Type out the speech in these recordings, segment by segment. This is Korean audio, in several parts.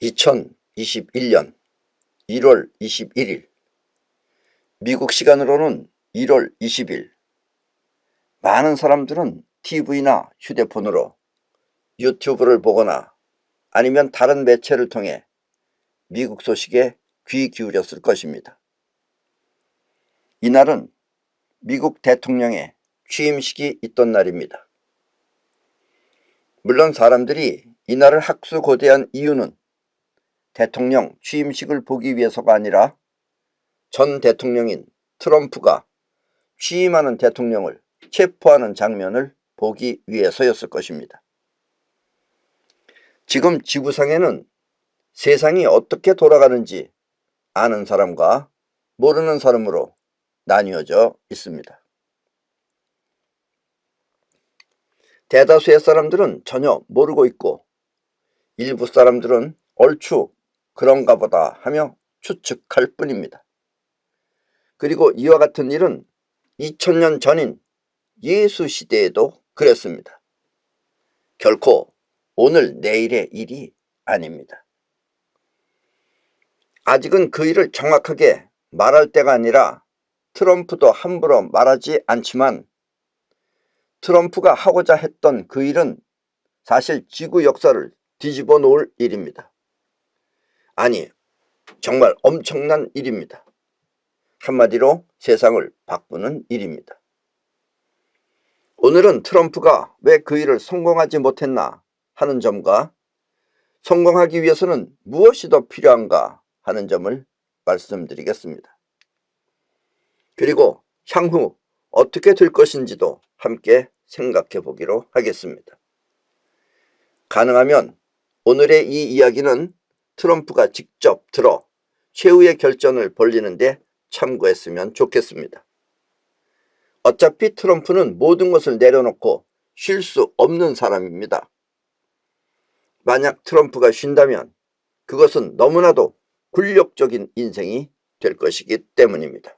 2021년 1월 21일, 미국 시간으로는 1월 20일, 많은 사람들은 TV나 휴대폰으로 유튜브를 보거나 아니면 다른 매체를 통해 미국 소식에 귀 기울였을 것입니다. 이날은 미국 대통령의 취임식이 있던 날입니다. 물론 사람들이 이날을 학수고대한 이유는 대통령 취임식을 보기 위해서가 아니라 전 대통령인 트럼프가 취임하는 대통령을 체포하는 장면을 보기 위해서였을 것입니다. 지금 지구상에는 세상이 어떻게 돌아가는지 아는 사람과 모르는 사람으로 나뉘어져 있습니다. 대다수의 사람들은 전혀 모르고 있고 일부 사람들은 얼추 그런가 보다 하며 추측할 뿐입니다. 그리고 이와 같은 일은 2000년 전인 예수 시대에도 그랬습니다. 결코 오늘 내일의 일이 아닙니다. 아직은 그 일을 정확하게 말할 때가 아니라 트럼프도 함부로 말하지 않지만 트럼프가 하고자 했던 그 일은 사실 지구 역사를 뒤집어 놓을 일입니다. 아니, 정말 엄청난 일입니다. 한마디로 세상을 바꾸는 일입니다. 오늘은 트럼프가 왜 그 일을 성공하지 못했나 하는 점과 성공하기 위해서는 무엇이 더 필요한가 하는 점을 말씀드리겠습니다. 그리고 향후 어떻게 될 것인지도 함께 생각해 보기로 하겠습니다. 가능하면 오늘의 이 이야기는 트럼프가 직접 들어 최후의 결전을 벌이는데 참고했으면 좋겠습니다. 어차피 트럼프는 모든 것을 내려놓고 쉴 수 없는 사람입니다. 만약 트럼프가 쉰다면 그것은 너무나도 굴욕적인 인생이 될 것이기 때문입니다.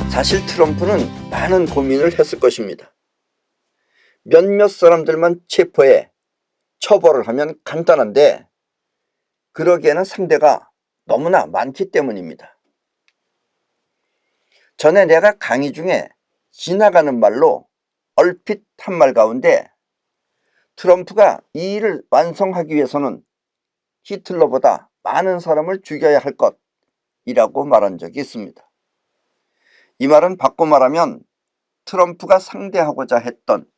사실 트럼프는 많은 고민을 했을 것입니다. 몇몇 사람들만 체포해 처벌을 하면 간단한데 그러기에는 상대가 너무나 많기 때문입니다. 전에 내가 강의 중에 지나가는 말로 얼핏 한 말 가운데 트럼프가 이 일을 완성하기 위해서는 히틀러보다 많은 사람을 죽여야 할 것이라고 말한 적이 있습니다. 이 말은 바꿔 말하면 트럼프가 상대하고자 했던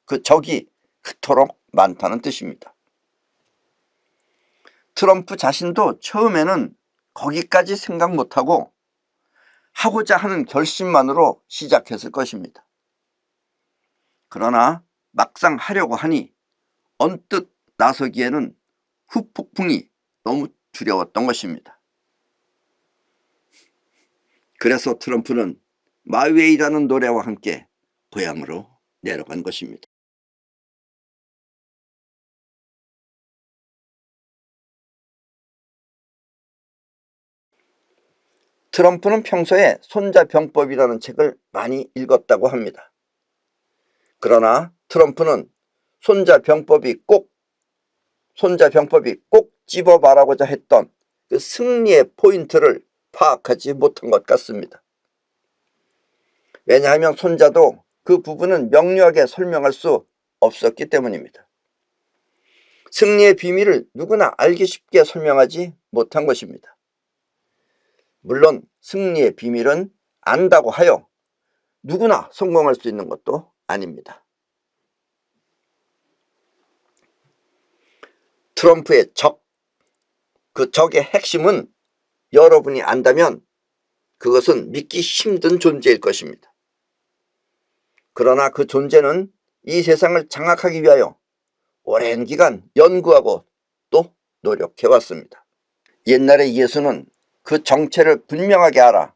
그 적이 그토록 많다는 뜻입니다. 트럼프 자신도 처음에는 거기까지 생각 못하고 하고자 하는 결심만으로 시작했을 것입니다. 그러나 막상 하려고 하니 언뜻 나서기에는 후폭풍이 너무 두려웠던 것입니다. 그래서 트럼프는 마웨이라는 노래와 함께 고향으로 내려간 것입니다. 트럼프는 평소에 손자병법이라는 책을 많이 읽었다고 합니다. 그러나 트럼프는 손자병법이 꼭 집어 말하고자 했던 그 승리의 포인트를 파악하지 못한 것 같습니다. 왜냐하면 손자도 그 부분은 명료하게 설명할 수 없었기 때문입니다. 승리의 비밀을 누구나 알기 쉽게 설명하지 못한 것입니다. 물론 승리의 비밀은 안다고 하여 누구나 성공할 수 있는 것도 아닙니다. 트럼프의 그 적의 핵심은 여러분이 안다면 그것은 믿기 힘든 존재일 것입니다. 그러나 그 존재는 이 세상을 장악하기 위하여 오랜 기간 연구하고 노력해왔습니다. 옛날에 예수는 그 정체를 분명하게 알아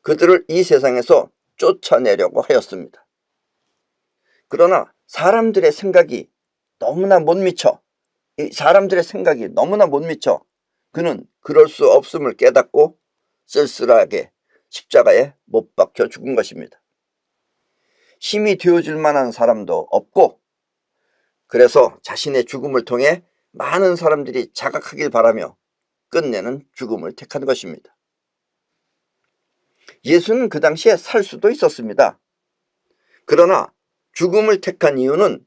그들을 이 세상에서 쫓아내려고 하였습니다. 그러나 사람들의 생각이 너무나 못 미쳐 그는 그럴 수 없음을 깨닫고 쓸쓸하게 십자가에 못 박혀 죽은 것입니다. 힘이 되어줄 만한 사람도 없고 그래서 자신의 죽음을 통해 많은 사람들이 자각하길 바라며 끝내는 죽음을 택한 것입니다. 예수는 그 당시에 살 수도 있었습니다. 그러나 죽음을 택한 이유는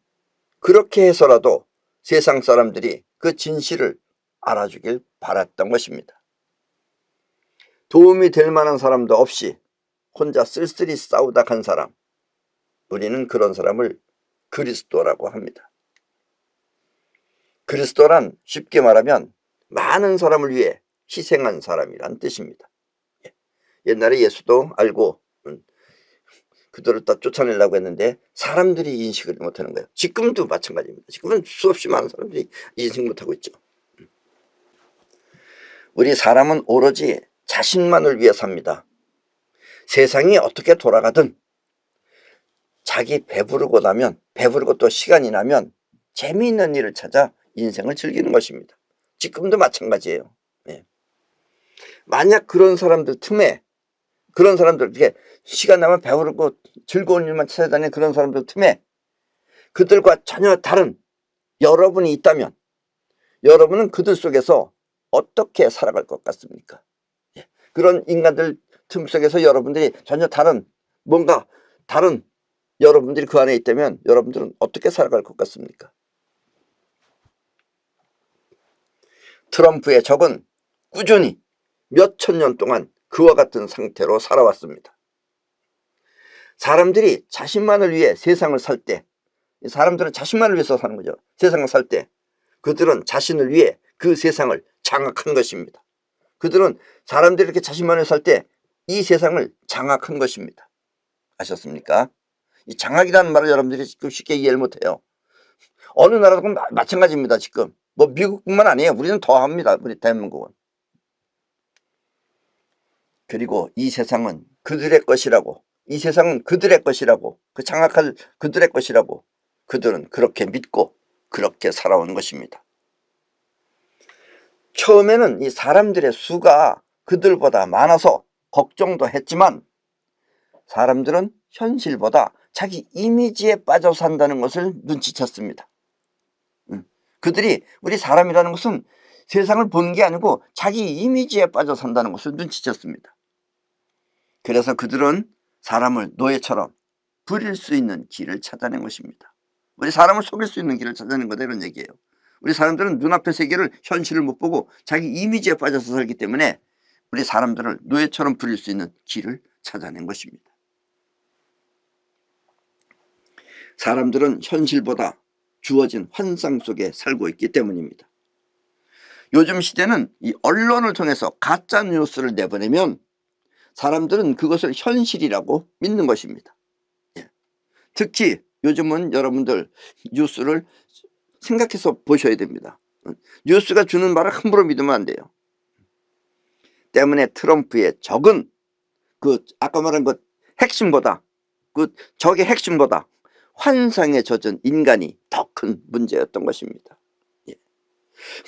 그렇게 해서라도 세상 사람들이 그 진실을 알아주길 바랐던 것입니다. 도움이 될 만한 사람도 없이 혼자 쓸쓸히 싸우다 간 사람, 우리는 그런 사람을 그리스도라고 합니다. 그리스도란 쉽게 말하면 많은 사람을 위해 희생한 사람이란 뜻입니다. 옛날에 예수도 알고 그들을 다 쫓아내려고 했는데 사람들이 인식을 못하는 거예요. 지금도 마찬가지입니다. 지금은 수없이 많은 사람들이 인식 못하고 있죠. 우리 사람은 오로지 자신만을 위해 삽니다. 세상이 어떻게 돌아가든 자기 배부르고 또 시간이 나면 재미있는 일을 찾아 인생을 즐기는 것입니다. 지금도 마찬가지예요. 만약 그런 사람들 틈에 이렇게 시간 나면 배부르고 즐거운 일만 찾아다니는 그런 사람들 틈에 그들과 전혀 다른 여러분이 있다면 여러분은 그들 속에서 어떻게 살아갈 것 같습니까? 그런 인간들 틈 속에서 여러분들이 전혀 다른 여러분들이 그 안에 있다면 여러분들은 어떻게 살아갈 것 같습니까? 트럼프의 적은 꾸준히 몇천 년 동안 그와 같은 상태로 살아왔습니다. 사람들이 자신만을 위해 세상을 살 때, 사람들은 자신만을 위해서 사는 거죠. 세상을 살 때 그들은 자신을 위해 그 세상을 장악한 것입니다. 그들은 사람들이 이렇게 자신만을 살 때 이 세상을 장악한 것입니다. 아셨습니까? 이 장악이라는 말을 여러분들이 지금 쉽게 이해를 못해요. 어느 나라도 마찬가지입니다. 지금 뭐 미국뿐만 아니에요. 우리는 더 합니다. 우리 대한민국은. 그리고 이 세상은 그들의 것이라고, 그 장악할 그들의 것이라고 그들은 그렇게 믿고 그렇게 살아온 것입니다. 처음에는 이 사람들의 수가 그들보다 많아서 걱정도 했지만 사람들은 현실보다 자기 이미지에 빠져 산다는 것을 눈치챘습니다. 그들이 우리 사람이라는 것은 세상을 보는 게 아니고 자기 이미지에 빠져 산다는 것을 눈치챘습니다. 그래서 그들은 사람을 노예처럼 부릴 수 있는 길을 찾아낸 것입니다. 우리 사람을 속일 수 있는 길을 찾아낸 거다 이런 얘기예요. 우리 사람들은 눈앞의 세계를 현실을 못 보고 자기 이미지에 빠져서 살기 때문에 우리 사람들을 노예처럼 부릴 수 있는 길을 찾아낸 것입니다. 사람들은 현실보다 주어진 환상 속에 살고 있기 때문입니다. 요즘 시대는 이 언론을 통해서 가짜 뉴스를 내보내면 사람들은 그것을 현실이라고 믿는 것입니다. 특히 요즘은 여러분들 뉴스를 생각해서 보셔야 됩니다. 뉴스가 주는 말을 함부로 믿으면 안 돼요. 때문에 트럼프의 적은 아까 말한 적의 핵심보다 환상에 젖은 인간이 더 큰 문제였던 것입니다.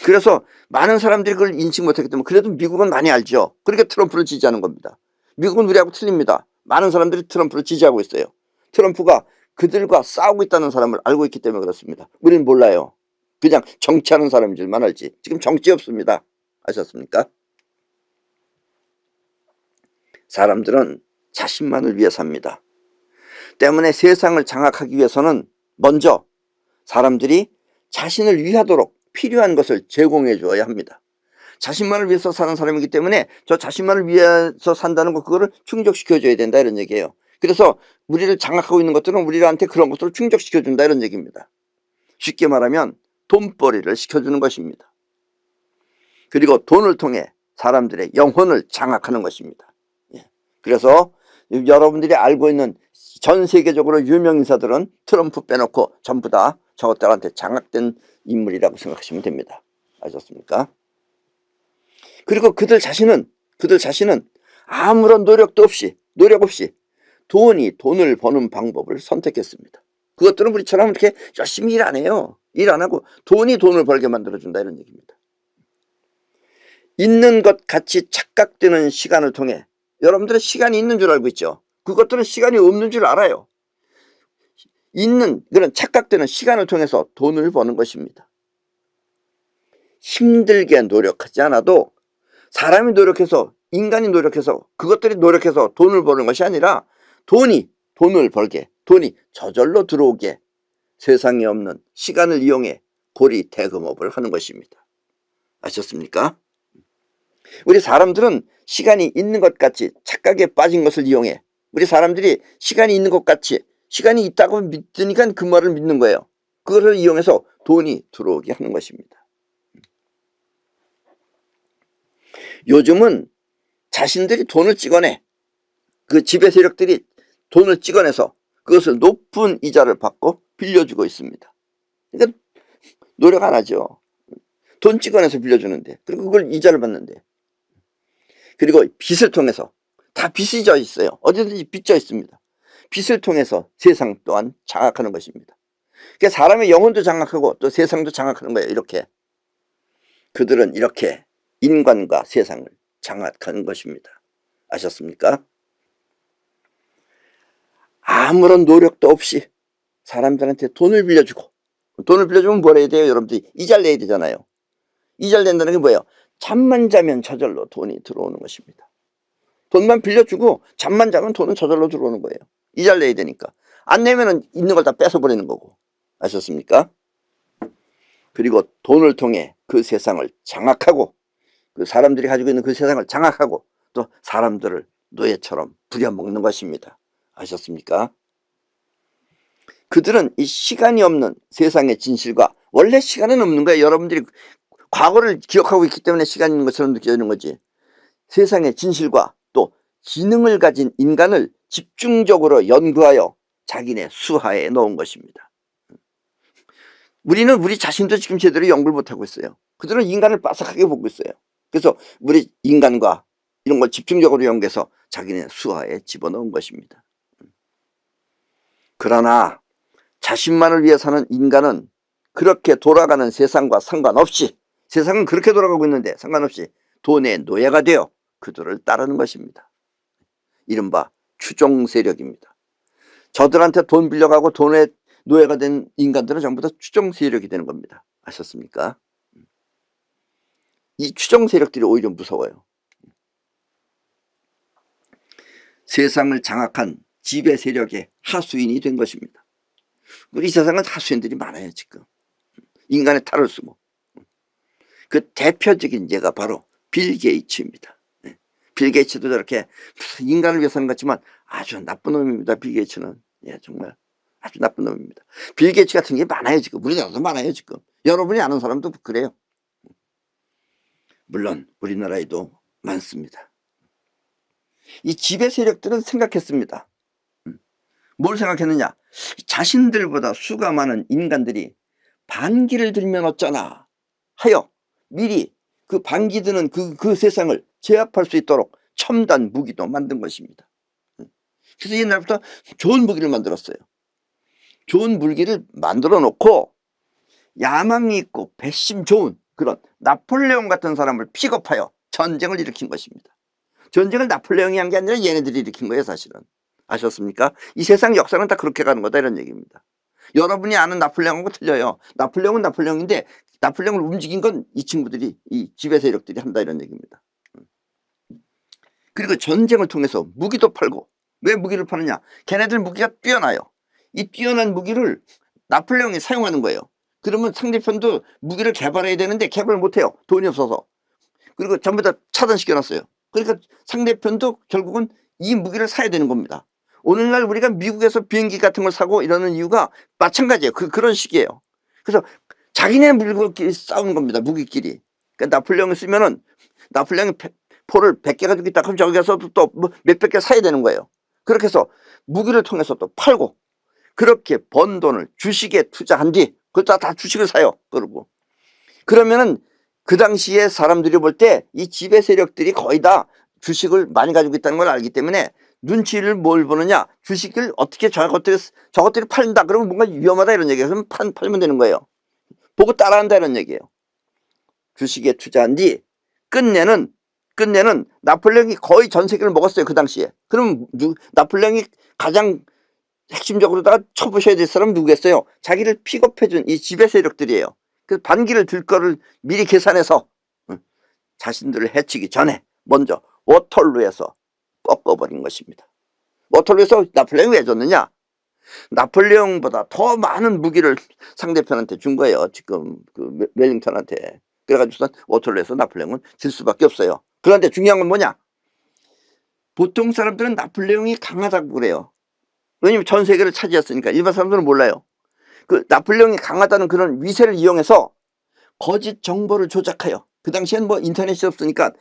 그래서 많은 사람들이 그걸 인식 못했기 때문에 그래도 미국은 많이 알죠. 그러니까 트럼프를 지지하는 겁니다. 미국은 우리하고 틀립니다. 많은 사람들이 트럼프를 지지하고 있어요. 트럼프가 그들과 싸우고 있다는 사람을 알고 있기 때문에 그렇습니다. 우리는 몰라요. 그냥 정치하는 사람인 줄만 알지. 지금 정치 없습니다. 아셨습니까? 사람들은 자신만을 위해 삽니다. 때문에 세상을 장악하기 위해서는 먼저 사람들이 자신을 위하도록 필요한 것을 제공해 주어야 합니다. 자신만을 위해서 사는 사람이기 때문에 저 자신만을 위해서 산다는 거 그거를 충족시켜 줘야 된다 이런 얘기예요. 그래서 우리를 장악하고 있는 것들은 우리한테 그런 것들을 충족시켜 준다 이런 얘기입니다. 쉽게 말하면 돈벌이를 시켜주는 것입니다. 그리고 돈을 통해 사람들의 영혼을 장악하는 것입니다. 그래서 여러분들이 알고 있는 전 세계적으로 유명 인사들은 트럼프 빼놓고 전부 다 저것들한테 장악된 인물이라고 생각하시면 됩니다. 아셨습니까? 그리고 그들 자신은 아무런 노력 없이 돈을 버는 방법을 선택했습니다. 그것들은 우리처럼 이렇게 열심히 일 안 해요. 일 안 하고 돈이 돈을 벌게 만들어준다, 이런 얘기입니다. 있는 것 같이 착각되는 시간을 통해, 여러분들은 시간이 있는 줄 알고 있죠? 그것들은 시간이 없는 줄 알아요. 있는 그런 착각되는 시간을 통해서 돈을 버는 것입니다. 힘들게 노력하지 않아도 사람이 노력해서, 인간이 노력해서, 그것들이 노력해서 돈을 버는 것이 아니라 돈을 벌게, 돈이 저절로 들어오게 세상에 없는 시간을 이용해 고리대금업을 하는 것입니다. 아셨습니까? 우리 사람들은 시간이 있는 것 같이 착각에 빠진 것을 이용해, 우리 사람들이 시간이 있는 것 같이, 시간이 있다고 믿으니까 그 말을 믿는 거예요. 그것을 이용해서 돈이 들어오게 하는 것입니다. 요즘은 자신들이 돈을 찍어내, 그 지배 세력들이 돈을 찍어내서 그것을 높은 이자를 받고 빌려주고 있습니다. 그러니까 노력 안 하죠. 돈 찍어내서 빌려주는데, 그리고 그걸 이자를 받는데, 그리고 빚을 통해서, 다 빚이 져 있어요. 어디든지 빚져 있습니다. 빚을 통해서 세상 또한 장악하는 것입니다. 그러니까 사람의 영혼도 장악하고 또 세상도 장악하는 거예요. 이렇게 그들은 이렇게 인간과 세상을 장악하는 것입니다. 아셨습니까? 아무런 노력도 없이 사람들한테 돈을 빌려주면 뭘 해야 돼요? 여러분들이 이자를 내야 되잖아요. 이자를 낸다는 게 뭐예요? 잠만 자면 저절로 돈이 들어오는 것입니다. 돈만 빌려주고 잠만 자면 돈은 저절로 들어오는 거예요. 이자를 내야 되니까. 안 내면은 있는 걸 다 뺏어버리는 거고. 아셨습니까? 그리고 돈을 통해 그 세상을 장악하고, 그 사람들이 가지고 있는 그 세상을 장악하고, 또 사람들을 노예처럼 부려먹는 것입니다. 아셨습니까? 그들은 이 시간이 없는 세상의 진실과, 원래 시간은 없는 거예요. 여러분들이 과거를 기억하고 있기 때문에 시간이 있는 것처럼 느껴지는 거지. 세상의 진실과 또 지능을 가진 인간을 집중적으로 연구하여 자기네 수하에 넣은 것입니다. 우리는 우리 자신도 지금 제대로 연구를 못하고 있어요. 그들은 인간을 빠삭하게 보고 있어요. 그래서 우리 인간과 이런 걸 집중적으로 연구해서 자기네 수하에 집어넣은 것입니다. 그러나 자신만을 위해 사는 인간은 그렇게 돌아가는 세상과 상관없이, 세상은 그렇게 돌아가고 있는데 상관없이 돈의 노예가 되어 그들을 따르는 것입니다. 이른바 추종 세력입니다. 저들한테 돈 빌려가고 돈의 노예가 된 인간들은 전부 다 추종 세력이 되는 겁니다. 아셨습니까? 이 추종 세력들이 오히려 무서워요. 세상을 장악한 지배 세력의 하수인이 된 것입니다. 우리 세상은 하수인들이 많아요. 지금 인간의 탈을 쓰고. 그 대표적인 예가 바로 빌 게이츠입니다. 빌 게이츠도 저렇게 인간을 위해서는 같지만 아주 나쁜 놈입니다. 빌 게이츠는. 예, 정말 아주 나쁜 놈입니다. 빌 게이츠 같은 게 많아요. 지금 우리나라도 많아요. 지금 여러분이 아는 사람도 그래요. 물론 우리나라에도 많습니다. 이 지배 세력들은 생각했습니다. 뭘 생각했느냐? 자신들보다 수가 많은 인간들이 반기를 들면 어쩌나 하여 미리 그 반기 드는 그 세상을 제압할 수 있도록 첨단 무기도 만든 것입니다. 그래서 옛날부터 좋은 무기를 만들었어요. 좋은 무기를 만들어 놓고 야망이 있고 배심 좋은 그런 나폴레옹 같은 사람을 픽업하여 전쟁을 일으킨 것입니다. 전쟁을 나폴레옹이 한 게 아니라 얘네들이 일으킨 거예요. 사실은. 아셨습니까? 이 세상 역사는 다 그렇게 가는 거다, 이런 얘기입니다. 여러분이 아는 나폴레옹하고 틀려요. 나폴레옹은 나폴레옹인데 나폴레옹을 움직인 건 이 친구들이, 이 지배 세력들이 한다, 이런 얘기입니다. 그리고 전쟁을 통해서 무기도 팔고. 왜 무기를 파느냐? 걔네들 무기가 뛰어나요. 이 뛰어난 무기를 나폴레옹이 사용하는 거예요. 그러면 상대편도 무기를 개발해야 되는데 개발 못해요. 돈이 없어서. 그리고 전부 다 차단시켜놨어요. 그러니까 상대편도 결국은 이 무기를 사야 되는 겁니다. 오늘날 우리가 미국에서 비행기 같은 걸 사고 이러는 이유가 마찬가지예요. 그런 식이에요. 그래서 자기네 물건끼리 싸우는 겁니다. 무기끼리. 그러니까 나폴레옹을 쓰면은 나폴레옹이 포를 100개 가지고 있다 그럼 저기 가서 또 몇백 개 사야 되는 거예요. 그렇게 해서 무기를 통해서 또 팔고, 그렇게 번 돈을 주식에 투자한 뒤 그것도 다 주식을 사요. 그러고 그러면은 그 당시에 사람들이 볼 때 이 지배 세력들이 거의 다 주식을 많이 가지고 있다는 걸 알기 때문에 눈치를 뭘 보느냐, 주식을 어떻게 저것들이 팔린다 그러면 뭔가 위험하다 이런 얘기예요. 그러면 팔면 되는 거예요. 보고 따라한다 이런 얘기예요. 주식에 투자한 뒤 끝내는 나폴레옹이 거의 전 세계를 먹었어요. 그 당시에. 그럼 나폴레옹이 가장 핵심적으로다가 쳐부셔야 될 사람은 누구겠어요? 자기를 픽업해준 이 지배 세력들이에요. 그래서 반기를 들 거를 미리 계산해서 자신들을 해치기 전에 먼저 워털루에서 꺾어버린 것입니다. 워털루에서 나폴레옹이 왜 줬느냐? 나폴레옹보다 더 많은 무기를 상대편한테 준 거예요. 지금 그 웰링턴한테. 그래가지고 워털루에서 나폴레옹은 질 수밖에 없어요. 그런데 중요한 건 뭐냐? 보통 사람들은 나폴레옹이 강하다고 그래요. 왜냐면 전 세계를 차지했으니까. 일반 사람들은 몰라요. 그 나폴레옹이 강하다는 그런 위세를 이용해서 거짓 정보를 조작해요. 그 당시엔 뭐 인터넷이 없으니까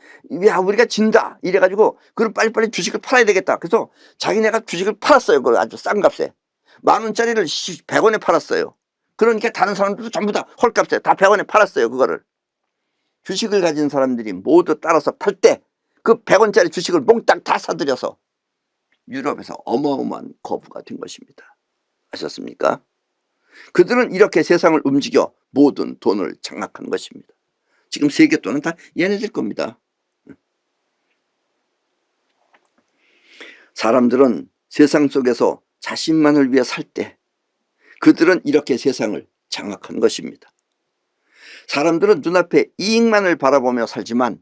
야 우리가 진다 이래가지고 그럼 빨리빨리 주식을 팔아야 되겠다. 그래서 자기네가 주식을 팔았어요. 그걸 아주 싼 값에 10,000원짜리를 100원에 팔았어요. 그러니까 다른 사람들도 전부 다 헐값에 다 100원에 팔았어요. 그거를 주식을 가진 사람들이 모두 따라서 팔 때 그 100원짜리 주식을 몽땅 다 사들여서 유럽에서 어마어마한 거부가 된 것입니다. 아셨습니까? 그들은 이렇게 세상을 움직여 모든 돈을 장악한 것입니다. 지금 세계 돈은 다 얘네들 겁니다. 사람들은 세상 속에서 자신만을 위해 살 때 그들은 이렇게 세상을 장악한 것입니다. 사람들은 눈앞에 이익만을 바라보며 살지만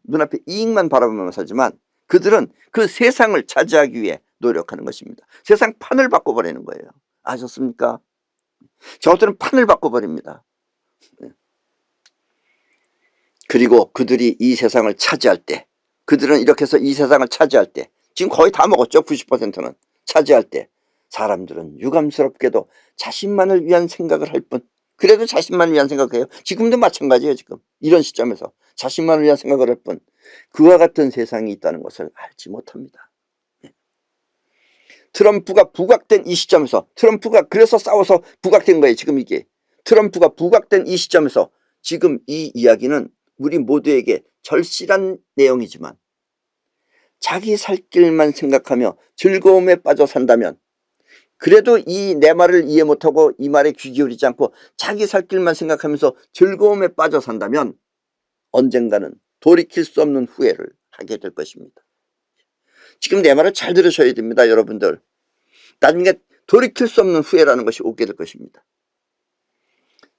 그들은 그 세상을 차지하기 위해 노력하는 것입니다. 세상 판을 바꿔버리는 거예요. 아셨습니까? 저것들은 판을 바꿔버립니다. 그리고 그들이 이 세상을 차지할 때 그들은 이렇게 해서 이 세상을 차지할 때 지금 거의 다 먹었죠. 90%는 차지할 때 사람들은 유감스럽게도 자신만을 위한 생각을 할 뿐 그래도 자신만을 위한 생각을 해요. 지금도 마찬가지예요. 지금 이런 시점에서 자신만을 위한 생각을 할 뿐 그와 같은 세상이 있다는 것을 알지 못합니다. 트럼프가 부각된 이 시점에서 트럼프가 그래서 싸워서 부각된 거예요. 지금 이게 트럼프가 부각된 이 시점에서 지금 이 이야기는 우리 모두에게 절실한 내용이지만 자기 살 길만 생각하며 즐거움에 빠져 산다면 그래도 이 내 말을 이해 못하고 이 말에 귀 기울이지 않고 자기 살 길만 생각하면서 즐거움에 빠져 산다면 언젠가는 돌이킬 수 없는 후회를 하게 될 것입니다. 지금 내 말을 잘 들으셔야 됩니다. 여러분들. 나중에 돌이킬 수 없는 후회라는 것이 오게 될 것입니다.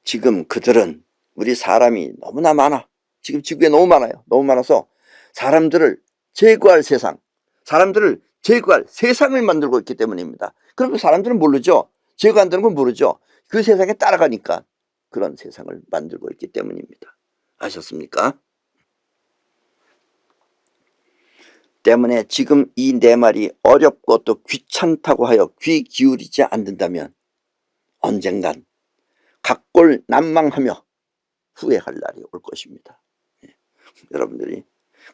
지금 그들은 우리 사람이 너무나 많아. 지금 지구에 너무 많아요. 너무 많아서 사람들을 제거할 세상을 만들고 있기 때문입니다. 그러면 사람들은 모르죠. 제거한다는 건 모르죠. 그 세상에 따라가니까 그런 세상을 만들고 있기 때문입니다. 아셨습니까? 때문에 지금 이 내 말이 어렵고 또 귀찮다고 하여 귀 기울이지 않는다면 언젠간 각골 난망하며 후회할 날이 올 것입니다. 여러분들이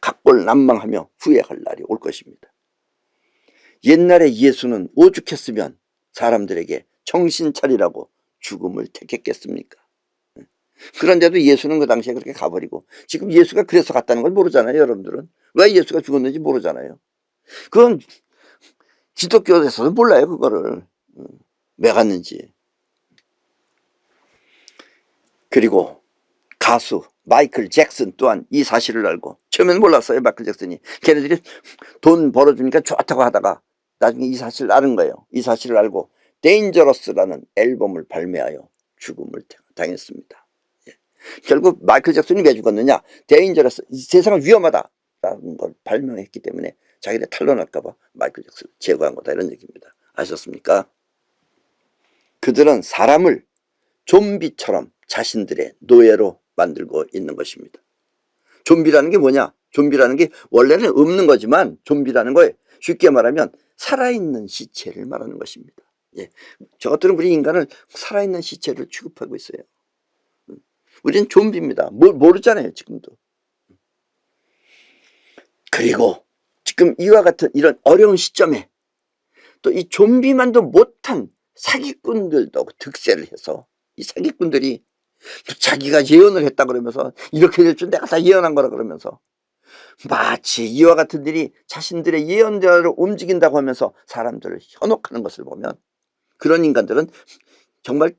각골 난망하며 후회할 날이 올 것입니다. 옛날에 예수는 오죽했으면 사람들에게 정신 차리라고 죽음을 택했겠습니까? 그런데도 예수는 그 당시에 그렇게 가버리고 지금 예수가 그래서 갔다는 걸 모르잖아요. 여러분들은 왜 예수가 죽었는지 모르잖아요. 그건 기독교에서는 몰라요. 그거를 왜 갔는지. 그리고 가수 마이클 잭슨 또한 이 사실을 알고 처음에는 몰랐어요. 마이클 잭슨이 걔네들이 돈 벌어주니까 좋다고 하다가 나중에 이 사실을 아는 거예요. 이 사실을 알고 데인저러스라는 앨범을 발매하여 죽음을 당했습니다. 결국 마이클 잭슨이 왜 죽었느냐? 데인저러스, 세상은 위험하다라는 걸 발명했기 때문에 자기네 탄로날까봐 마이클 잭슨을 제거한 거다 이런 얘기입니다. 아셨습니까? 그들은 사람을 좀비처럼 자신들의 노예로 만들고 있는 것입니다. 좀비라는 게 뭐냐? 좀비라는 게 원래는 없는 거지만 좀비라는 거에 쉽게 말하면 살아있는 시체를 말하는 것입니다. 예. 저것들은 우리 인간을 살아있는 시체를 취급하고 있어요. 우리는 좀비입니다. 모르잖아요. 지금도. 그리고 지금 이와 같은 이런 어려운 시점에 또 이 좀비만도 못한 사기꾼들도 득세를 해서 이 사기꾼들이 자기가 예언을 했다 그러면서 이렇게 될 줄 내가 다 예언한 거라 그러면서 마치 이와 같은 일이 자신들의 예언대로 움직인다고 하면서 사람들을 현혹하는 것을 보면 그런 인간들은 정말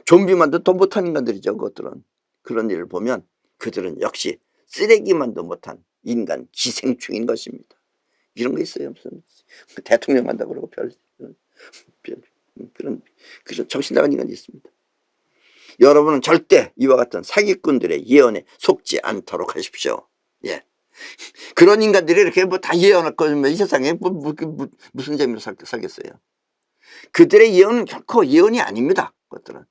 좀비만도 더 못한 인간들이죠. 그것들은. 그런 일을 보면 그들은 역시 쓰레기만도 못한 인간 기생충인 것입니다. 이런 거 있어요. 무슨 대통령 한다 그러고 그런 정신 나간 인간이 있습니다. 여러분은 절대 이와 같은 사기꾼들의 예언에 속지 않도록 하십시오. 예. 그런 인간들이 이렇게 뭐 다 예언할 거면 이 세상에 무슨 재미로 살겠어요. 그들의 예언은 결코 예언이 아닙니다. 그것들은.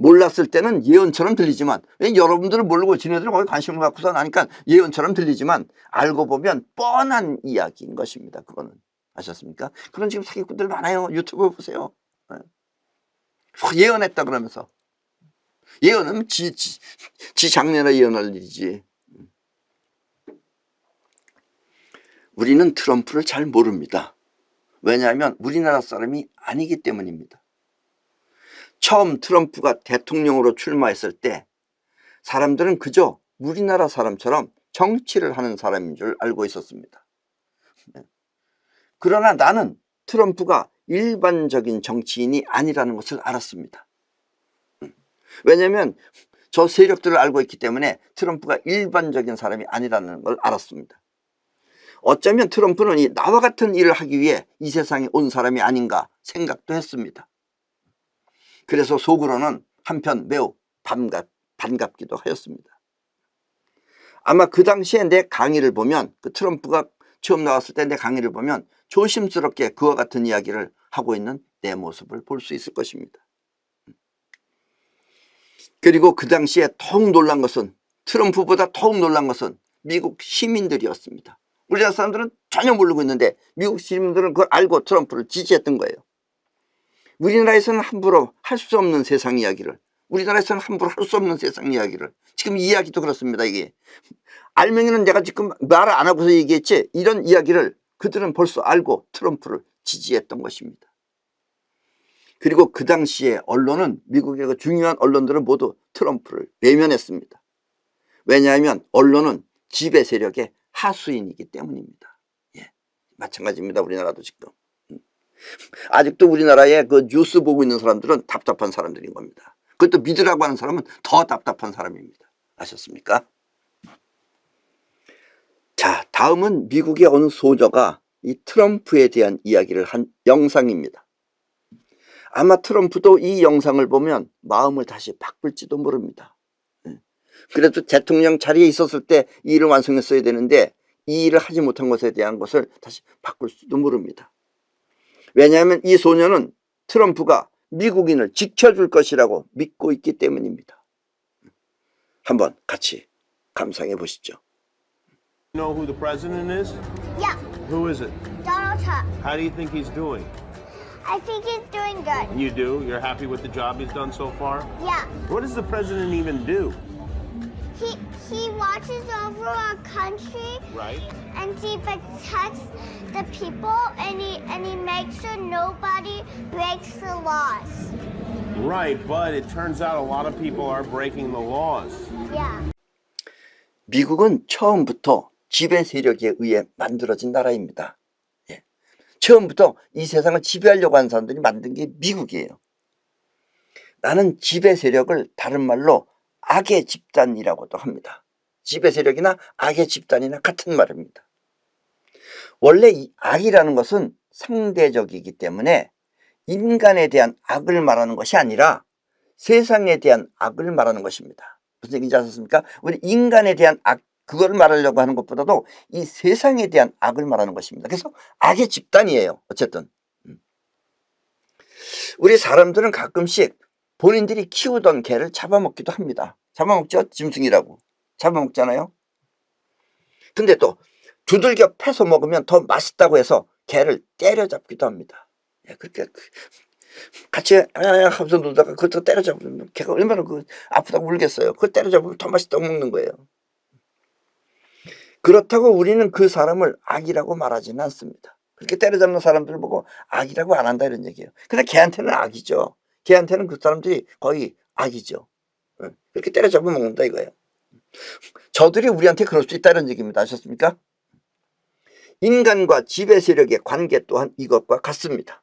몰랐을 때는 예언처럼 들리지만 여러분들은 모르고 지네들은 거기 관심을 갖고서 나니까 예언처럼 들리지만 알고 보면 뻔한 이야기인 것입니다. 그거는. 아셨습니까? 그런 지금 사기꾼들 많아요. 유튜브 보세요. 예언했다 그러면서. 예언은 지 장래나 예언할 일이지. 우리는 트럼프를 잘 모릅니다. 왜냐하면 우리나라 사람이 아니기 때문입니다. 처음 트럼프가 대통령으로 출마했을 때 사람들은 그저 우리나라 사람처럼 정치를 하는 사람인 줄 알고 있었습니다. 그러나 나는 트럼프가 일반적인 정치인이 아니라는 것을 알았습니다. 왜냐하면 저 세력들을 알고 있기 때문에 트럼프가 일반적인 사람이 아니라는 걸 알았습니다. 어쩌면 트럼프는 나와 같은 일을 하기 위해 이 세상에 온 사람이 아닌가 생각도 했습니다. 그래서 속으로는 한편 매우 반갑기도 하였습니다. 아마 그 당시에 내 강의를 보면 그 트럼프가 처음 나왔을 때 내 강의를 보면 조심스럽게 그와 같은 이야기를 하고 있는 내 모습을 볼 수 있을 것입니다. 그리고 그 당시에 더욱 놀란 것은 트럼프보다 더욱 놀란 것은 미국 시민들이었습니다. 우리나라 사람들은 전혀 모르고 있는데 미국 시민들은 그걸 알고 트럼프를 지지했던 거예요. 우리나라에서는 함부로 할 수 없는 세상 이야기를 우리나라에서는 함부로 할 수 없는 세상 이야기를 지금 이 이야기도 그렇습니다. 이게 알맹이는 내가 지금 말을 안 하고서 얘기했지 이런 이야기를 그들은 벌써 알고 트럼프를 지지했던 것입니다. 그리고 그 당시에 언론은 미국의 그 중요한 언론들은 모두 트럼프를 외면했습니다. 왜냐하면 언론은 지배 세력의 하수인이기 때문입니다. 예, 마찬가지입니다. 우리나라도 지금. 아직도 우리나라에 그 뉴스 보고 있는 사람들은 답답한 사람들인 겁니다. 그것도 믿으라고 하는 사람은 더 답답한 사람입니다. 아셨습니까? 자, 다음은 미국의 어느 소저가 이 트럼프에 대한 이야기를 한 영상입니다. 아마 트럼프도 이 영상을 보면 마음을 다시 바꿀지도 모릅니다. 그래도 대통령 자리에 있었을 때 이 일을 완성했어야 되는데 이 일을 하지 못한 것에 대한 것을 다시 바꿀 수도 모릅니다. 왜냐하면 이 소녀는 트럼프가 미국인을 지켜줄 것이라고 믿고 있기 때문입니다. 한번 같이 감상해 보시죠. You know who the president is? Yeah, Who is it? Donald Trump. How do you think he's doing? I think he's doing good. You do? You're happy with the job he's done so far? Yeah, What does the president even do? he watches over our country Right? and he protects the people and he makes sure nobody breaks the laws. Right, but it turns out a lot of people are breaking the laws. Yeah. 미국은 처음부터 지배 세력에 의해 만들어진 나라입니다. 예. 처음부터 이 세상을 지배하려고 하는 사람들이 만든 게 미국이에요. 나는 지배 세력을 다른 말로 악의 집단이라고도 합니다. 지배 세력이나 악의 집단이나 같은 말입니다. 원래 이 악이라는 것은 상대적이기 때문에 인간에 대한 악을 말하는 것이 아니라 세상에 대한 악을 말하는 것입니다. 무슨 얘기인지 아셨습니까? 우리 인간에 대한 악, 그걸 말하려고 하는 것보다도 이 세상에 대한 악을 말하는 것입니다. 그래서 악의 집단이에요. 어쨌든 우리 사람들은 가끔씩 본인들이 키우던 개를 잡아먹기도 합니다. 잡아먹죠? 짐승이라고 잡아먹잖아요. 근데 또 두들겨 패서 먹으면 더 맛있다고 해서 개를 때려잡기도 합니다. 예, 그렇게 같이 하면서 놀다가 그걸 때려잡으면 개가 얼마나 아프다고 울겠어요. 그걸 때려잡으면 더 맛있다고 먹는 거예요. 그렇다고 우리는 그 사람을 악이라고 말하지는 않습니다. 그렇게 때려잡는 사람들을 보고 악이라고 안 한다 이런 얘기예요. 근데 걔한테는 악이죠. 걔한테는 그 사람들이 거의 악이죠. 그렇게 때려잡아 먹는다 이거예요. 저들이 우리한테 그럴 수 있다는 얘기입니다. 아셨습니까? 인간과 지배 세력의 관계 또한 이것과 같습니다.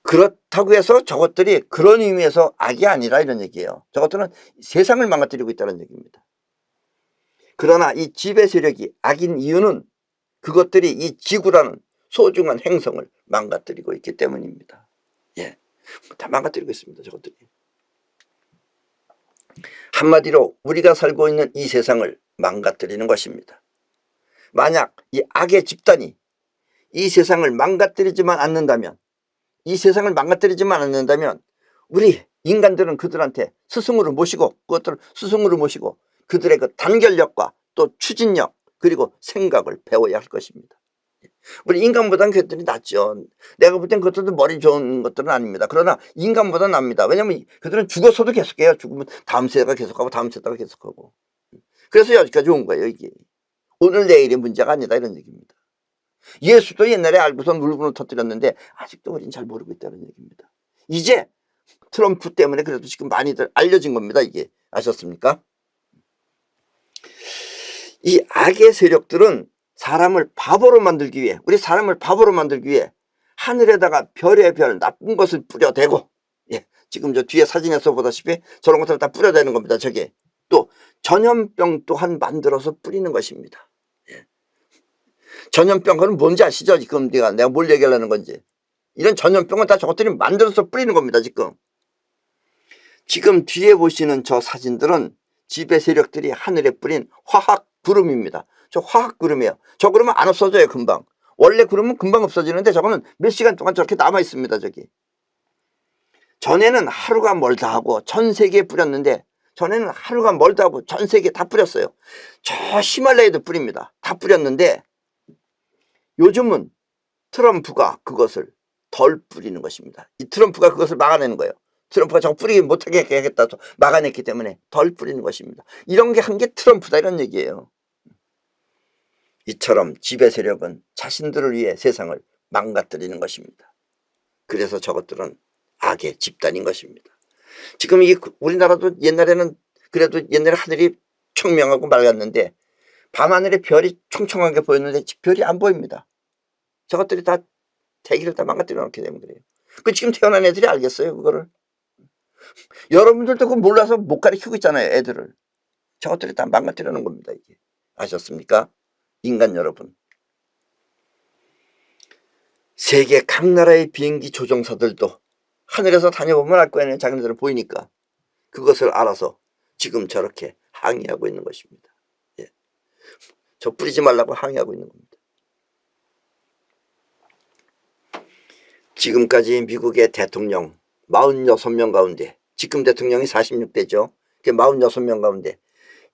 그렇다고 해서 저것들이 그런 의미에서 악이 아니라 이런 얘기예요. 저것들은 세상을 망가뜨리고 있다는 얘기입니다. 그러나 이 지배 세력이 악인 이유는 그것들이 이 지구라는 소중한 행성을 망가뜨리고 있기 때문입니다. 예, 다 망가뜨리고 있습니다. 저것들이. 한마디로 우리가 살고 있는 이 세상을 망가뜨리는 것입니다. 만약 이 악의 집단이 이 세상을 망가뜨리지만 않는다면, 우리 인간들은 그들한테 스승으로 모시고, 그것들을 스승으로 모시고 그들의 그 단결력과 또 추진력 그리고 생각을 배워야 할 것입니다. 우리 인간보다는 그들이 낫죠. 내가 볼 땐 그것들도 머리 좋은 것들은 아닙니다. 그러나 인간보다 납니다. 왜냐하면 그들은 죽어서도 계속해요. 죽으면 다음 세대가 계속하고 다음 세대가 계속하고. 그래서 여기까지 온 거예요. 이게 오늘 내일의 문제가 아니다 이런 얘기입니다. 예수도 옛날에 알고서 물건을 터뜨렸는데 아직도 우리는 잘 모르고 있다는 얘기입니다. 이제 트럼프 때문에 그래도 지금 많이들 알려진 겁니다. 이게 아셨습니까? 이 악의 세력들은 사람을 바보로 만들기 위해, 우리 사람을 바보로 만들기 위해 하늘에다가 별의 별 나쁜 것을 뿌려대고, 예, 지금 저 뒤에 사진에서 보다시피 저런 것들을 다 뿌려대는 겁니다. 저게 또 전염병 또한 만들어서 뿌리는 것입니다. 예. 전염병 그건 뭔지 아시죠? 지금 내가 뭘 얘기하려는 건지. 이런 전염병은 다 저것들이 만들어서 뿌리는 겁니다. 지금 뒤에 보시는 저 사진들은 지배 세력들이 하늘에 뿌린 화학 구름입니다. 저 화학 구름이에요. 저 구름은 안 없어져요. 금방. 원래 구름은 금방 없어지는데 저거는 몇 시간 동안 저렇게 남아 있습니다. 저기. 전에는 하루가 멀다 하고 전 세계에 뿌렸는데, 전에는 하루가 멀다 하고 전 세계에 다 뿌렸어요. 저 히말라야도 뿌립니다. 다 뿌렸는데 요즘은 트럼프가 그것을 덜 뿌리는 것입니다. 이 트럼프가 그것을 막아내는 거예요. 트럼프가 저거 뿌리기 못하게 하겠다 또 막아냈기 때문에 덜 뿌리는 것입니다. 이런 게 한 게 트럼프다 이런 얘기예요. 이처럼 지배 세력은 자신들을 위해 세상을 망가뜨리는 것입니다. 그래서 저것들은 악의 집단인 것입니다. 지금 우리나라도 옛날에는 그래도 옛날에 하늘이 청명하고 맑았는데 밤하늘에 별이 총총하게 보였는데 별이 안 보입니다. 저것들이 다 대기를 다 망가뜨려 놓게 되면 그래요. 그 지금 태어난 애들이 알겠어요 그거를? 여러분들도 그거 몰라서 못 가르치고 있잖아요 애들을. 저것들이 다 망가뜨려 놓은 겁니다 이게. 아셨습니까? 인간 여러분. 세계 각 나라의 비행기 조종사들도 하늘에서 다녀보면 알 거 아니에요. 자기네들은 보이니까. 그것을 알아서 지금 저렇게 항의하고 있는 것입니다. 예. 저 뿌리지 말라고 항의하고 있는 겁니다. 지금까지 미국의 대통령 46명 가운데, 지금 대통령이 46대죠. 46명 가운데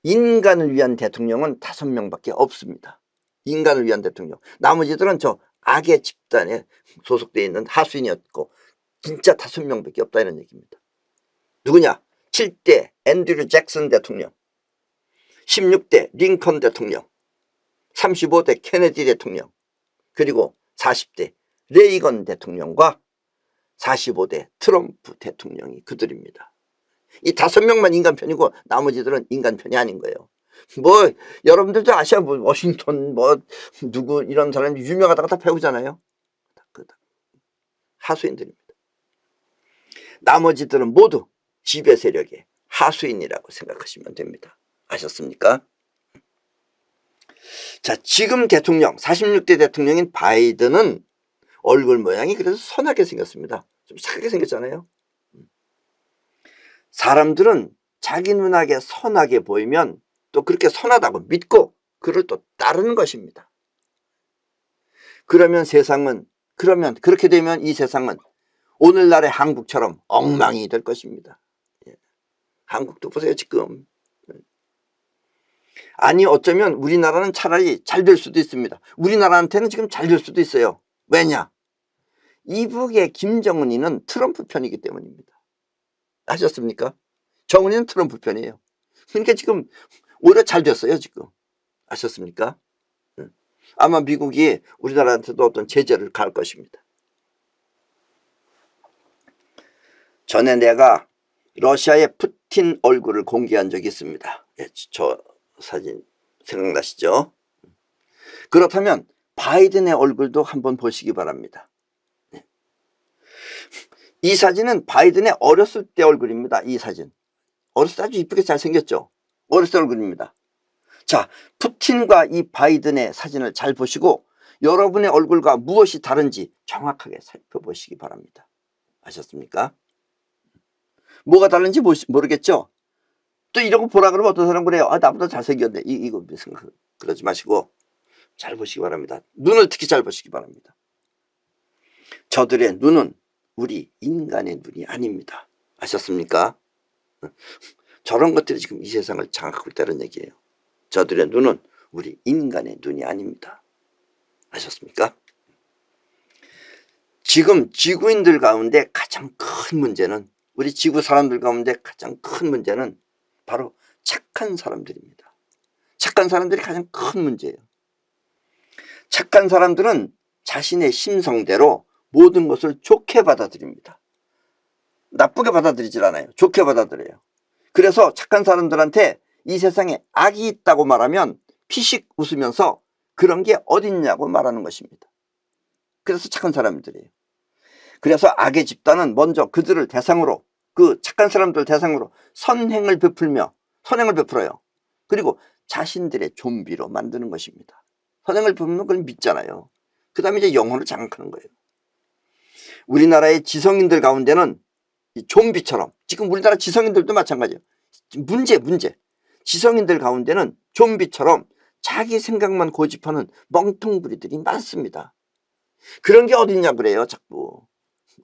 인간을 위한 대통령은 5명밖에 없습니다. 인간을 위한 대통령. 나머지들은 저 악의 집단에 소속되어 있는 하수인이었고 진짜 5명밖에 없다 이런 얘기입니다. 누구냐? 7대 앤드류 잭슨 대통령, 16대 링컨 대통령, 35대 케네디 대통령, 그리고 40대 레이건 대통령과 45대 트럼프 대통령이 그들입니다. 이 5명만 인간 편이고 나머지들은 인간 편이 아닌 거예요. 뭐 여러분들도 아시아 뭐 워싱턴 뭐 누구 이런 사람이 유명하다고 다 배우잖아요. 하수인들입니다. 나머지들은 모두 지배 세력의 하수인이라고 생각하시면 됩니다. 아셨습니까? 자, 지금 대통령 46대 대통령인 바이든은 얼굴 모양이 그래도 선하게 생겼습니다. 좀 착하게 생겼잖아요. 사람들은 자기 눈앞에 선하게 보이면 또 그렇게 선하다고 믿고 그를 또 따르는 것입니다. 그러면 그렇게 되면 이 세상은 오늘날의 한국처럼 엉망이 될 것입니다. 예. 한국도 보세요 지금. 아니 어쩌면 우리나라는 차라리 잘 될 수도 있습니다. 우리나라한테는 지금 잘 될 수도 있어요. 왜냐? 이북의 김정은이는 트럼프 편이기 때문입니다. 아셨습니까? 정은이는 트럼프 편이에요. 그러니까 지금 오히려 잘 됐어요 지금. 아셨습니까? 아마 미국이 우리나라한테도 어떤 제재를 가할 것입니다. 전에 내가 러시아의 푸틴 얼굴을 공개한 적이 있습니다. 예, 저 사진 생각나시죠? 그렇다면 바이든의 얼굴도 한번 보시기 바랍니다. 예. 이 사진은 바이든의 어렸을 때 얼굴입니다. 이 사진. 어렸을 때 아주 이쁘게 잘생겼죠? 어렸을 때 얼굴입니다. 자, 푸틴과 이 바이든의 사진을 잘 보시고 여러분의 얼굴과 무엇이 다른지 정확하게 살펴보시기 바랍니다. 아셨습니까? 뭐가 다른지 모르겠죠? 또 이러고 보라 그러면 어떤 사람 그래요. 아, 나보다 잘생겼네. 이거 생각 그러지 마시고 잘 보시기 바랍니다. 눈을 특히 잘 보시기 바랍니다. 저들의 눈은 우리 인간의 눈이 아닙니다. 아셨습니까? 저런 것들이 지금 이 세상을 장악하고 있다는 얘기예요. 저들의 눈은 우리 인간의 눈이 아닙니다. 아셨습니까? 지금 지구인들 가운데 가장 큰 문제는, 우리 지구 사람들 가운데 가장 큰 문제는 바로 착한 사람들입니다. 착한 사람들이 가장 큰 문제예요. 착한 사람들은 자신의 심성대로 모든 것을 좋게 받아들입니다. 나쁘게 받아들이질 않아요. 좋게 받아들여요. 그래서 착한 사람들한테 이 세상에 악이 있다고 말하면 피식 웃으면서 그런 게 어딨냐고 말하는 것입니다. 그래서 착한 사람들이에요. 그래서 악의 집단은 먼저 그들을 대상으로, 그 착한 사람들 대상으로 선행을 베풀어요. 그리고 자신들의 좀비로 만드는 것입니다. 선행을 베풀면 그걸 믿잖아요. 그 다음에 이제 영혼을 장악하는 거예요. 우리나라의 지성인들 가운데는 이 좀비처럼, 지금 우리나라 지성인들도 마찬가지예요. 문제. 지성인들 가운데는 좀비처럼 자기 생각만 고집하는 멍텅구리들이 많습니다. 그런 게 어딨냐 그래요. 자꾸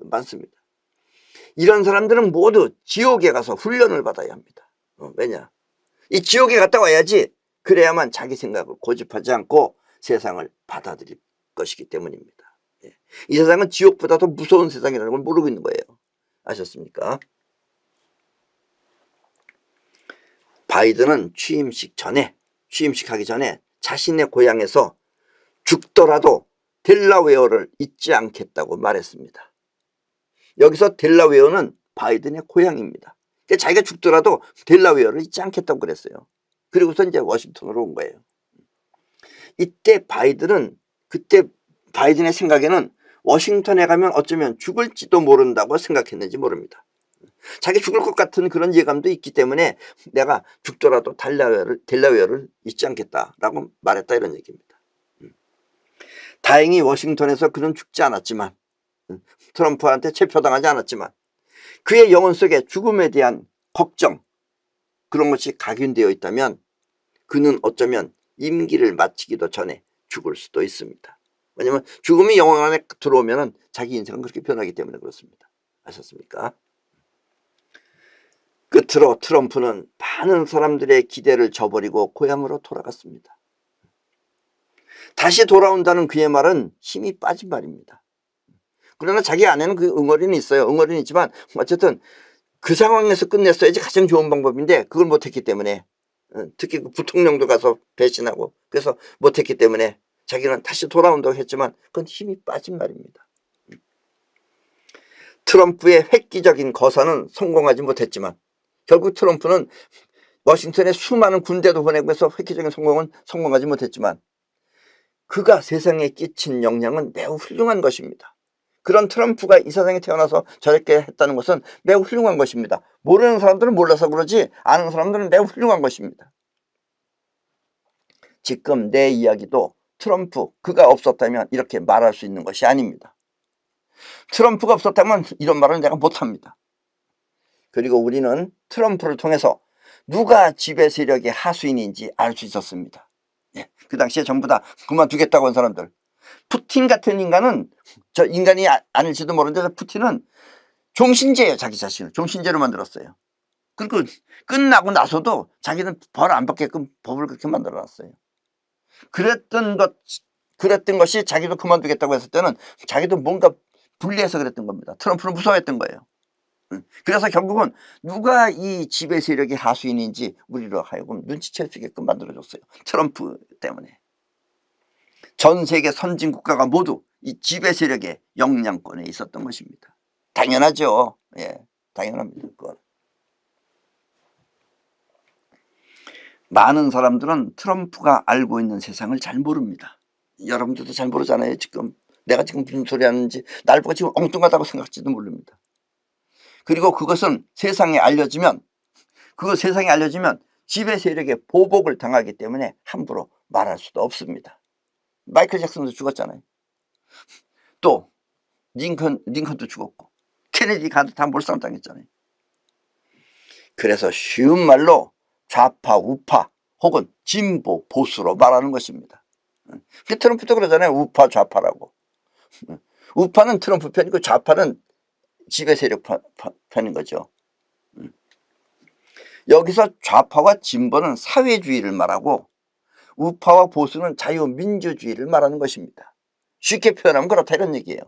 많습니다. 이런 사람들은 모두 지옥에 가서 훈련을 받아야 합니다. 왜냐? 이 지옥에 갔다 와야지, 그래야만 자기 생각을 고집하지 않고 세상을 받아들일 것이기 때문입니다. 예. 이 세상은 지옥보다 더 무서운 세상이라는 걸 모르고 있는 거예요. 아셨습니까? 바이든은 취임식하기 전에 자신의 고향에서 죽더라도 델라웨어를 잊지 않겠다고 말했습니다. 여기서 델라웨어는 바이든의 고향입니다. 그러니까 자기가 죽더라도 델라웨어를 잊지 않겠다고 그랬어요. 그리고서 이제 워싱턴으로 온 거예요. 그때 바이든의 생각에는 워싱턴에 가면 어쩌면 죽을지도 모른다고 생각했는지 모릅니다. 자기 죽을 것 같은 그런 예감도 있기 때문에 내가 죽더라도 델라웨어를 잊지 않겠다라고 말했다, 이런 얘기입니다. 다행히 워싱턴에서 그는 죽지 않았지만, 트럼프한테 체포당하지 않았지만, 그의 영혼 속에 죽음에 대한 걱정, 그런 것이 각인되어 있다면 그는 어쩌면 임기를 마치기도 전에 죽을 수도 있습니다. 왜냐하면 죽음이 영혼 안에 들어오면 자기 인생은 그렇게 변하기 때문에 그렇습니다. 아셨습니까? 끝으로 트럼프는 많은 사람들의 기대를 저버리고 고향으로 돌아갔습니다. 다시 돌아온다는 그의 말은 힘이 빠진 말입니다. 그러나 자기 안에는 그 응어리는 있어요. 응어리는 있지만 어쨌든 그 상황에서 끝냈어야지 가장 좋은 방법인데 그걸 못했기 때문에, 특히 그 부통령도 가서 배신하고 그래서 못했기 때문에 자기는 다시 돌아온다고 했지만 그건 힘이 빠진 말입니다. 트럼프의 획기적인 거사는 성공하지 못했지만 결국 트럼프는 워싱턴에 수많은 군대도 보내고 해서 획기적인 성공은 성공하지 못했지만 그가 세상에 끼친 영향은 매우 훌륭한 것입니다. 그런 트럼프가 이 세상에 태어나서 저렇게 했다는 것은 매우 훌륭한 것입니다. 모르는 사람들은 몰라서 그러지 아는 사람들은 매우 훌륭한 것입니다. 지금 내 이야기도 트럼프, 그가 없었다면 이렇게 말할 수 있는 것이 아닙니다. 트럼프가 없었다면 이런 말을 내가 못합니다. 그리고 우리는 트럼프를 통해서 누가 지배 세력의 하수인인지 알 수 있었습니다. 예, 그 당시에 전부 다 그만두겠다고 한 사람들. 푸틴 같은 인간은, 저 인간이 아닐지도 모르는데 푸틴은 종신제예요. 자기 자신을 종신제로 만들었어요. 그리고 끝나고 나서도 자기는 벌 안 받게끔 법을 그렇게 만들어놨어요. 그랬던 것이 자기도 그만두겠다고 했을 때는 자기도 뭔가 불리해서 그랬던 겁니다. 트럼프를 무서워했던 거예요. 그래서 결국은 누가 이 지배 세력의 하수인인지 우리로 하여금 눈치챌 수 있게끔 만들어줬어요. 트럼프 때문에. 전 세계 선진 국가가 모두 이 지배 세력의 영향권에 있었던 것입니다. 당연하죠. 예, 당연합니다. 그건. 많은 사람들은 트럼프가 알고 있는 세상을 잘 모릅니다. 여러분들도 잘 모르잖아요. 지금 내가 지금 무슨 소리 하는지 날 보고 지금 엉뚱하다고 생각할지도 모릅니다. 그리고 그것은 세상에 알려지면 지배 세력의 보복을 당하기 때문에 함부로 말할 수도 없습니다. 마이클 잭슨도 죽었잖아요. 또 링컨도 죽었고 케네디가 다 몰살당했잖아요. 그래서 쉬운 말로 좌파, 우파 혹은 진보, 보수로 말하는 것입니다. 트럼프도 그러잖아요. 우파, 좌파라고. 우파는 트럼프 편이고 좌파는 지배 세력 편인 거죠. 여기서 좌파와 진보는 사회주의를 말하고 우파와 보수는 자유민주주의를 말하는 것입니다. 쉽게 표현하면 그렇다 이런 얘기예요.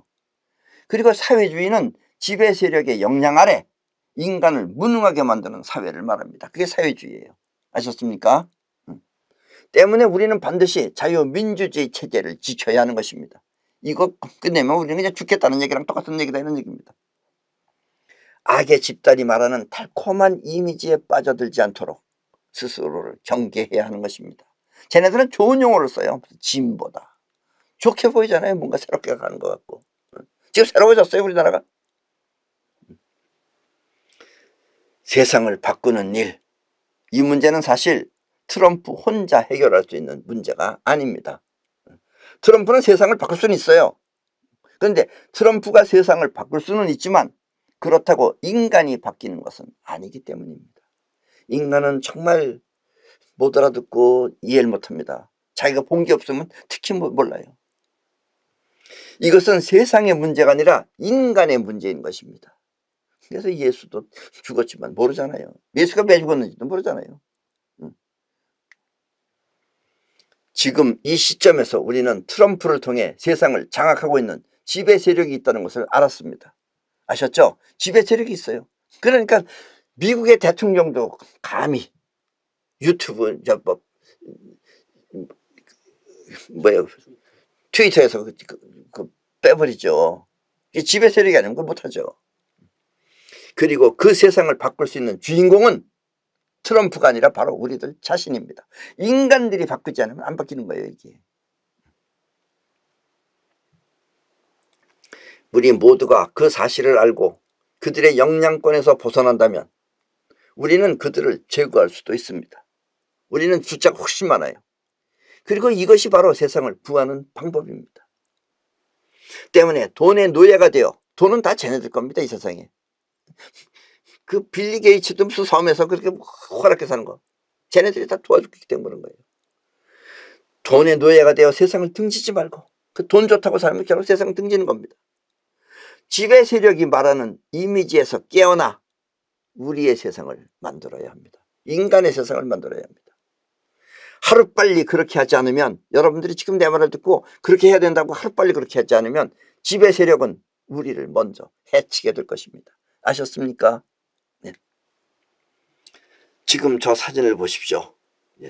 그리고 사회주의는 지배 세력의 영향 아래 인간을 무능하게 만드는 사회를 말합니다. 그게 사회주의예요. 아셨습니까? 때문에 우리는 반드시 자유민주주의 체제를 지켜야 하는 것입니다. 이거 끝내면 우리는 그냥 죽겠다는 얘기랑 똑같은 얘기다 이런 얘기입니다. 악의 집단이 말하는 달콤한 이미지에 빠져들지 않도록 스스로를 경계해야 하는 것입니다. 쟤네들은 좋은 용어를 써요. 진보다. 좋게 보이잖아요. 뭔가 새롭게 가는 것 같고. 지금 새로워졌어요 우리나라가. 세상을 바꾸는 일, 이 문제는 사실 트럼프 혼자 해결할 수 있는 문제가 아닙니다. 트럼프는 세상을 바꿀 수는 있어요. 그런데 트럼프가 세상을 바꿀 수는 있지만 그렇다고 인간이 바뀌는 것은 아니기 때문입니다. 인간은 정말 못 알아듣고 이해를 못합니다. 자기가 본 게 없으면 특히 몰라요. 이것은 세상의 문제가 아니라 인간의 문제인 것입니다. 그래서 예수도 죽었지만 모르잖아요. 예수가 왜 죽었는지도 모르잖아요. 지금 이 시점에서 우리는 트럼프를 통해 세상을 장악하고 있는 지배 세력이 있다는 것을 알았습니다. 아셨죠? 지배 세력이 있어요. 그러니까 미국의 대통령도 감히 유튜브 트위터에서 빼버리죠. 지배 세력이 아니면 그걸 못하죠. 그리고 그 세상을 바꿀 수 있는 주인공은 트럼프가 아니라 바로 우리들 자신입니다. 인간들이 바꾸지 않으면 안 바뀌는 거예요 이게. 우리 모두가 그 사실을 알고 그들의 영향권에서 벗어난다면 우리는 그들을 제거할 수도 있습니다. 우리는 숫자가 훨씬 많아요. 그리고 이것이 바로 세상을 구하는 방법입니다. 때문에 돈의 노예가 되어, 돈은 다 쟤네들 겁니다 이 세상에. 그 빌리 게이츠도 무슨 섬에서 그렇게 허락해 사는 거 쟤네들이 다 도와주기 때문에 그런 거예요. 돈의 노예가 되어 세상을 등지지 말고 그 돈 좋다고 살면 결국 세상을 등지는 겁니다. 지배 세력이 말하는 이미지에서 깨어나 우리의 세상을 만들어야 합니다. 인간의 세상을 만들어야 합니다. 하루빨리 그렇게 하지 않으면, 여러분들이 지금 내 말을 듣고 그렇게 해야 된다고 하루빨리 그렇게 하지 않으면 지배 세력은 우리를 먼저 해치게 될 것입니다. 아셨습니까? 네. 지금 저 사진을 보십시오.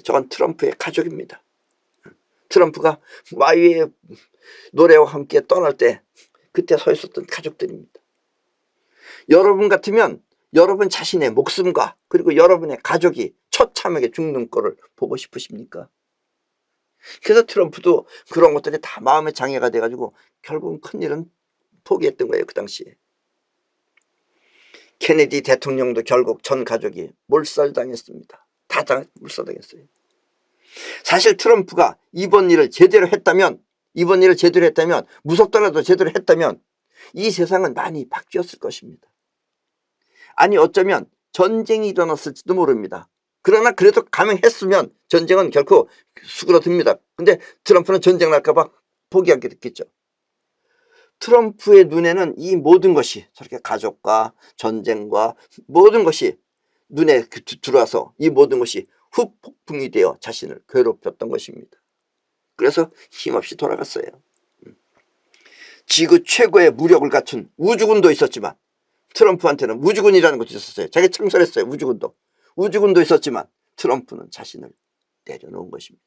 저건 트럼프의 가족입니다. 트럼프가 마이웨이 노래와 함께 떠날 때 그때 서 있었던 가족들입니다. 여러분 같으면 여러분 자신의 목숨과 그리고 여러분의 가족이 처참하게 죽는 꼴을 보고 싶으십니까? 그래서 트럼프도 그런 것들이 다 마음의 장애가 돼가지고 결국은 큰일은 포기했던 거예요 그 당시에. 케네디 대통령도 결국 전 가족이 몰살당했습니다. 다 몰살당했어요. 사실 트럼프가 이번 일을 제대로 했다면, 무섭더라도 제대로 했다면 이 세상은 많이 바뀌었을 것입니다. 아니 어쩌면 전쟁이 일어났을지도 모릅니다. 그러나 그래도 감행했으면 전쟁은 결코 수그러듭니다. 근데 트럼프는 전쟁 날까 봐 포기하게 됐겠죠. 트럼프의 눈에는 이 모든 것이, 저렇게 가족과 전쟁과 모든 것이 눈에 들어와서 이 모든 것이 후폭풍이 되어 자신을 괴롭혔던 것입니다. 그래서 힘없이 돌아갔어요. 지구 최고의 무력을 갖춘 우주군도 있었지만 트럼프한테는 우주군이라는 것도 있었어요. 자기가 창설했어요. 우주군도 있었지만 트럼프는 자신을 내려놓은 것입니다.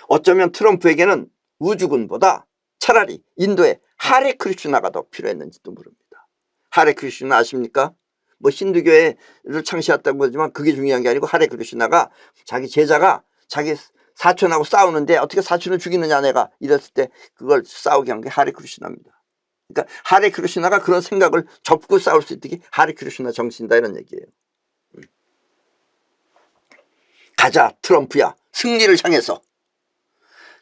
어쩌면 트럼프에게는 우주군보다 차라리 인도의 하레 크리슈나가 더 필요했는지도 모릅니다. 하레 크리슈나 아십니까? 뭐 힌두교를 창시했다고 하지만 그게 중요한 게 아니고 하레 크리슈나가 자기 제자가 자기 사촌하고 싸우는데 어떻게 사촌을 죽이느냐 내가 이랬을 때 그걸 싸우게 한 게 하레 크리슈나입니다. 그러니까 하레 크리슈나가 그런 생각을 접고 싸울 수 있게 하레 크리슈나 정신이다 이런 얘기예요. 가자 트럼프야, 승리를 향해서.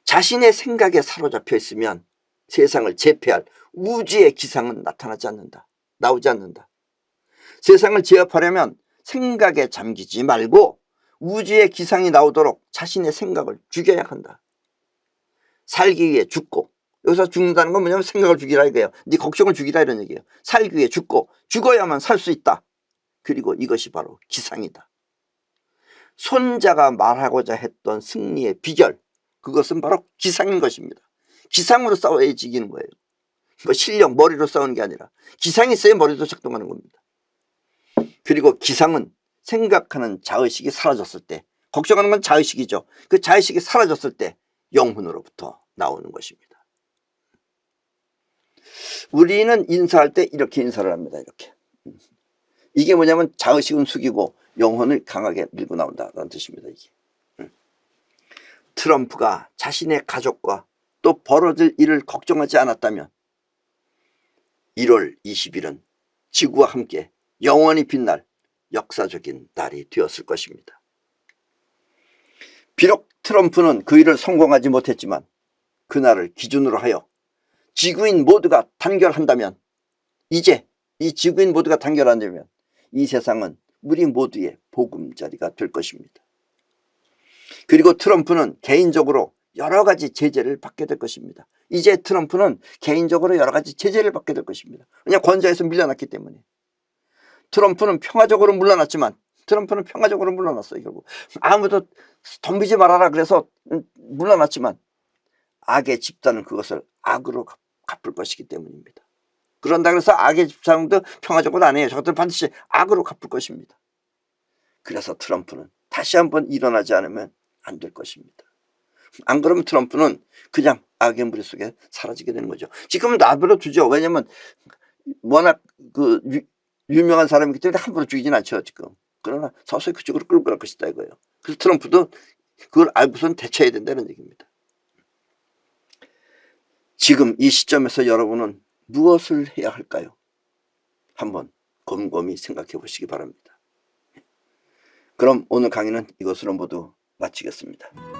자신의 생각에 사로잡혀 있으면 세상을 제패할 우주의 기상은 나타나지 않는다. 나오지 않는다. 세상을 제압하려면 생각에 잠기지 말고 우주의 기상이 나오도록 자신의 생각을 죽여야 한다. 살기 위해 죽고, 여기서 죽는다는 건 뭐냐면 생각을 죽이라 이거예요. 네 걱정을 죽이라 이런 얘기예요. 살기 위해 죽고 죽어야만 살 수 있다. 그리고 이것이 바로 기상이다. 손자가 말하고자 했던 승리의 비결, 그것은 바로 기상인 것입니다. 기상으로 싸워야 이기는 거예요. 뭐 실력, 머리로 싸우는 게 아니라 기상이 있어야 머리도 작동하는 겁니다. 그리고 기상은 생각하는 자의식이 사라졌을 때, 걱정하는 건 자의식이죠. 그 자의식이 사라졌을 때 영혼으로부터 나오는 것입니다. 우리는 인사할 때 이렇게 인사를 합니다. 이렇게. 이게 뭐냐면 자의식은 숙이고 영혼을 강하게 밀고 나온다는 뜻입니다. 이게. 트럼프가 자신의 가족과 또 벌어질 일을 걱정하지 않았다면 1월 20일은 지구와 함께 영원히 빛날 역사적인 날이 되었을 것입니다. 비록 트럼프는 그 일을 성공하지 못했지만 그날을 기준으로 하여 지구인 모두가 단결한다면, 이제 이 지구인 모두가 단결한다면 이 세상은 우리 모두의 보금자리가 될 것입니다. 그리고 트럼프는 개인적으로 여러 가지 제재를 받게 될 것입니다. 이제 트럼프는 개인적으로 여러 가지 제재를 받게 될 것입니다. 왜냐하면 권좌에서 밀려났기 때문에. 트럼프는 평화적으로 물러났어요. 결국 아무도 덤비지 말아라 그래서 물러났지만 악의 집단은 그것을 악으로 갚을 것이기 때문입니다. 그런다 그래서 악의 집단도 평화적으로 안 해요. 저것들은 반드시 악으로 갚을 것입니다. 그래서 트럼프는 다시 한번 일어나지 않으면 안 될 것입니다. 안 그러면 트럼프는 그냥 악의 무리 속에 사라지게 되는 거죠. 지금은 놔둬 두죠. 왜냐면 워낙 그 유명한 사람이기 때문에 함부로 죽이진 않죠 지금. 그러나 서서히 그쪽으로 끌고 갈 것이다 이거예요. 그래서 트럼프도 그걸 알고선 대처해야 된다는 얘기입니다. 지금 이 시점에서 여러분은 무엇을 해야 할까요? 한번 곰곰이 생각해 보시기 바랍니다. 그럼 오늘 강의는 이것으로 모두 마치겠습니다.